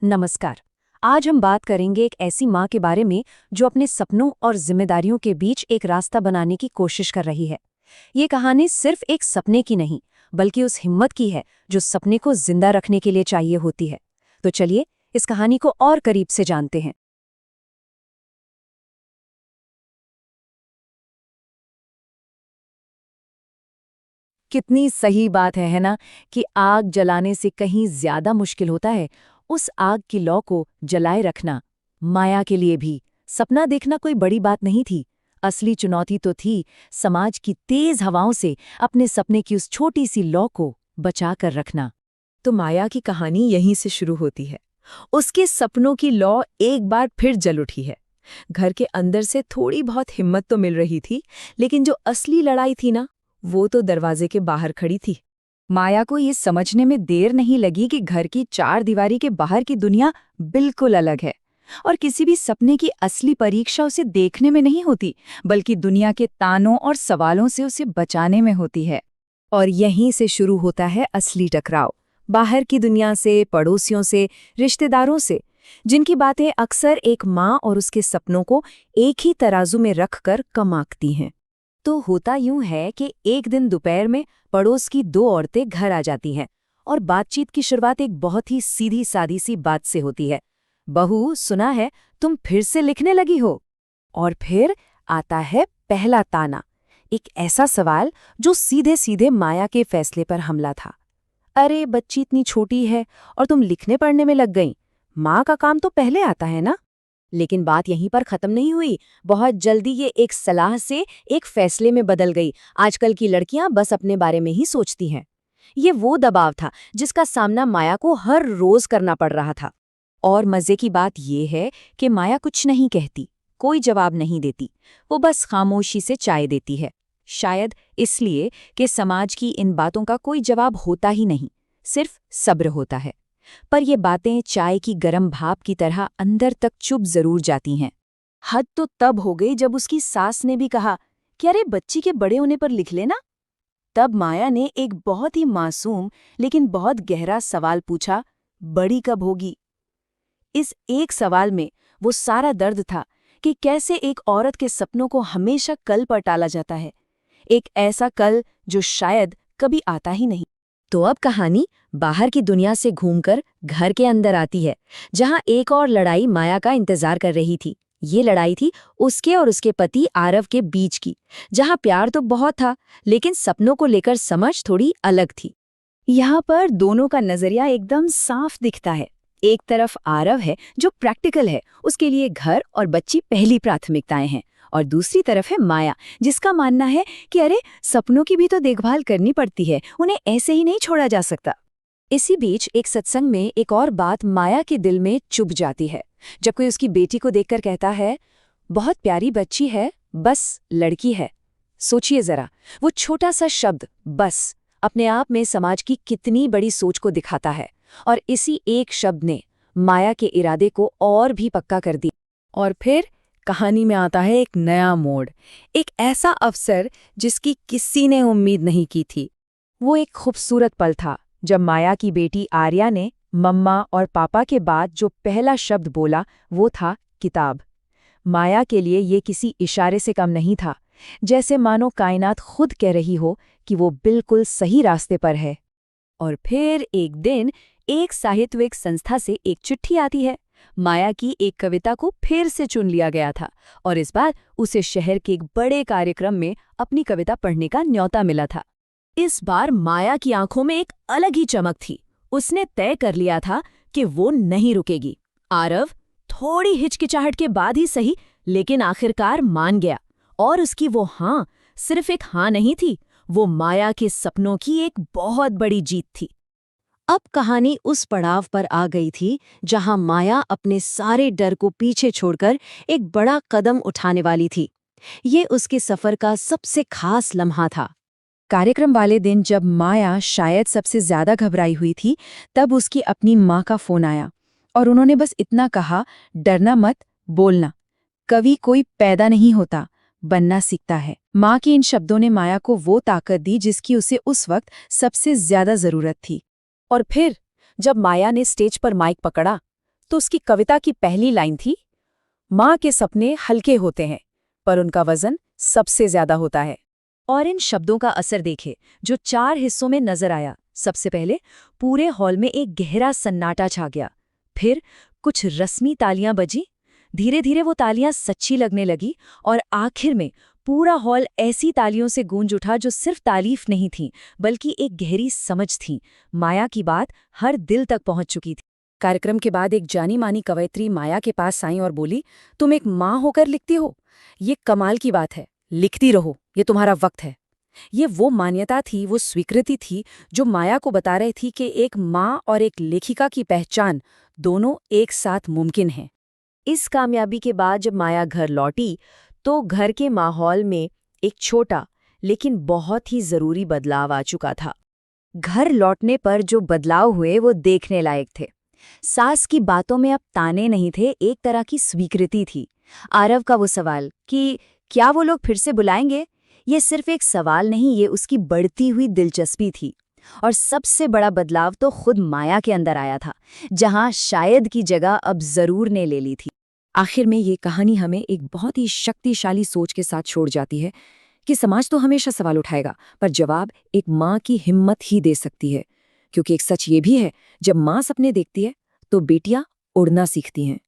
नमस्कार। आज हम बात करेंगे एक ऐसी माँ के बारे में जो अपने सपनों और जिम्मेदारियों के बीच एक रास्ता बनाने की कोशिश कर रही है। ये कहानी सिर्फ एक सपने की नहीं, बल्कि उस हिम्मत की है जो सपने को जिंदा रखने के लिए चाहिए होती है। तो चलिए इस कहानी को और करीब से जानते हैं। कितनी सही बात है ना, कि आग जलाने से कहीं ज्यादा मुश्किल होता है उस आग की लौ को जलाए रखना। माया के लिए भी सपना देखना कोई बड़ी बात नहीं थी। असली चुनौती तो थी समाज की तेज हवाओं से अपने सपने की उस छोटी सी लौ को बचा कर रखना। तो माया की कहानी यहीं से शुरू होती है। उसके सपनों की लौ एक बार फिर जल उठी है। घर के अंदर से थोड़ी बहुत हिम्मत तो मिल रही थी, लेकिन जो असली लड़ाई थी ना, वो तो दरवाजे के बाहर खड़ी थी। माया को ये समझने में देर नहीं लगी कि घर की चार दीवारी के बाहर की दुनिया बिल्कुल अलग है और किसी भी सपने की असली परीक्षा उसे देखने में नहीं होती, बल्कि दुनिया के तानों और सवालों से उसे बचाने में होती है। और यहीं से शुरू होता है असली टकराव, बाहर की दुनिया से, पड़ोसियों से, रिश्तेदारों से, जिनकी बातें अक्सर एक माँ और उसके सपनों को एक ही तराजू में रखकर कम आंकती हैं। तो होता यूं है कि एक दिन दोपहर में पड़ोस की दो औरतें घर आ जाती हैं और बातचीत की शुरुआत एक बहुत ही सीधी सादी सी बात से होती है। बहू, सुना है तुम फिर से लिखने लगी हो। और फिर आता है पहला ताना, एक ऐसा सवाल जो सीधे सीधे माया के फैसले पर हमला था। अरे बच्ची इतनी छोटी है और तुम लिखने पढ़ने में लग गई, माँ का काम तो पहले आता है ना। लेकिन बात यहीं पर खत्म नहीं हुई। बहुत जल्दी ये एक सलाह से एक फैसले में बदल गई। आजकल की लड़कियां बस अपने बारे में ही सोचती हैं। ये वो दबाव था जिसका सामना माया को हर रोज करना पड़ रहा था। और मजे की बात ये है कि माया कुछ नहीं कहती, कोई जवाब नहीं देती। वो बस खामोशी से चाय देती है, शायद इसलिए कि समाज की इन बातों का कोई जवाब होता ही नहीं, सिर्फ सब्र होता है। पर ये बातें चाय की गरम भाप की तरह अंदर तक चुभ जरूर जाती हैं। हद तो तब हो गई जब उसकी सास ने भी कहा कि अरे बच्ची के बड़े होने पर लिख लेना। तब माया ने एक बहुत ही मासूम लेकिन बहुत गहरा सवाल पूछा, बड़ी कब होगी? इस एक सवाल में वो सारा दर्द था कि कैसे एक औरत के सपनों को हमेशा कल पर टाला जाता है, एक ऐसा कल जो शायद कभी आता ही नहीं। तो अब कहानी बाहर की दुनिया से घूमकर घर के अंदर आती है, जहां एक और लड़ाई माया का इंतजार कर रही थी। ये लड़ाई थी उसके और उसके पति आरव के बीच की, जहां प्यार तो बहुत था, लेकिन सपनों को लेकर समझ थोड़ी अलग थी। यहाँ पर दोनों का नजरिया एकदम साफ दिखता है। एक तरफ आरव है जो प्रैक्टिकल है, उसके लिए घर और बच्ची पहली प्राथमिकताएं हैं, और दूसरी तरफ है माया, जिसका मानना है कि अरे सपनों की भी तो देखभाल करनी पड़ती है, उन्हें ऐसे ही नहीं छोड़ा जा सकता। इसी बीच एक सत्संग में एक और बात माया के दिल में चुभ जाती है, जब कोई उसकी बेटी को देखकर कहता है, बहुत प्यारी बच्ची है, बस लड़की है। सोचिए जरा, वो छोटा सा शब्द बस अपने आप में समाज की कितनी बड़ी सोच को दिखाता है। और इसी एक शब्द ने माया के इरादे को और भी पक्का कर दिया। और फिर कहानी में आता है एक नया मोड़, एक ऐसा अवसर जिसकी किसी ने उम्मीद नहीं की थी। वो एक खूबसूरत पल था जब माया की बेटी आर्या ने मम्मा और पापा के बाद जो पहला शब्द बोला वो था किताब। माया के लिए ये किसी इशारे से कम नहीं था, जैसे मानो कायनात खुद कह रही हो कि वो बिल्कुल सही रास्ते पर है। और फिर एक दिन एक साहित्यिक संस्था से एक चिट्ठी आती है। माया की एक कविता को फिर से चुन लिया गया था और इस बार उसे शहर के एक बड़े कार्यक्रम में अपनी कविता पढ़ने का न्योता मिला था। इस बार माया की आंखों में एक अलग ही चमक थी। उसने तय कर लिया था कि वो नहीं रुकेगी। आरव थोड़ी हिचकिचाहट के बाद ही सही, लेकिन आखिरकार मान गया। और उसकी वो हाँ सिर्फ एक हाँ नहीं थी, वो माया के सपनों की एक बहुत बड़ी जीत थी। अब कहानी उस पड़ाव पर आ गई थी जहां माया अपने सारे डर को पीछे छोड़कर एक बड़ा कदम उठाने वाली थी। ये उसके सफर का सबसे खास लम्हा था। कार्यक्रम वाले दिन जब माया शायद सबसे ज्यादा घबराई हुई थी, तब उसकी अपनी माँ का फोन आया और उन्होंने बस इतना कहा, डरना मत, बोलना। कभी कोई पैदा नहीं होता, बनना सीखता है। माँ के इन शब्दों ने माया को वो ताकत दी जिसकी उसे उस वक्त सबसे ज्यादा जरूरत थी। और फिर जब माया ने स्टेज पर माइक पकड़ा तो उसकी कविता की पहली लाइन थी, माँ के सपने हल्के होते हैं पर उनका वजन सबसे ज्यादा होता है। और इन शब्दों का असर देखे जो 4 हिस्सों में नजर आया। सबसे पहले पूरे हॉल में एक गहरा सन्नाटा छा गया। फिर कुछ रस्मी तालियां बजी, धीरे धीरे वो तालियां सच्ची लगने लगी और आखिर में पूरा हॉल ऐसी तालियों से गूंज उठा जो सिर्फ तारीफ नहीं थी बल्कि एक गहरी समझ थी। माया की बात हर दिल तक पहुंच चुकी थी। कार्यक्रम के बाद एक जानी मानी कवयित्री माया के पास आई और बोली, तुम एक माँ होकर लिखती हो, ये कमाल की बात है, लिखती रहो, ये तुम्हारा वक्त है। ये वो मान्यता थी, वो स्वीकृति थी जो माया को बता रही थी कि एक माँ और एक लेखिका की पहचान दोनों एक साथ मुमकिन है। इस कामयाबी के बाद जब माया घर लौटी तो घर के माहौल में एक छोटा लेकिन बहुत ही जरूरी बदलाव आ चुका था। घर लौटने पर जो बदलाव हुए वो देखने लायक थे। सास की बातों में अब ताने नहीं थे, एक तरह की स्वीकृति थी। आरव का वो सवाल कि क्या वो लोग फिर से बुलाएंगे, ये सिर्फ एक सवाल नहीं, ये उसकी बढ़ती हुई दिलचस्पी थी। और सबसे बड़ा बदलाव तो खुद माया के अंदर आया था, जहां शायद की जगह अब जरूर ने ले ली थी। आखिर में ये कहानी हमें एक बहुत ही शक्तिशाली सोच के साथ छोड़ जाती है कि समाज तो हमेशा सवाल उठाएगा, पर जवाब एक माँ की हिम्मत ही दे सकती है। क्योंकि एक सच ये भी है, जब माँ सपने देखती है तो बेटियां उड़ना सीखती हैं।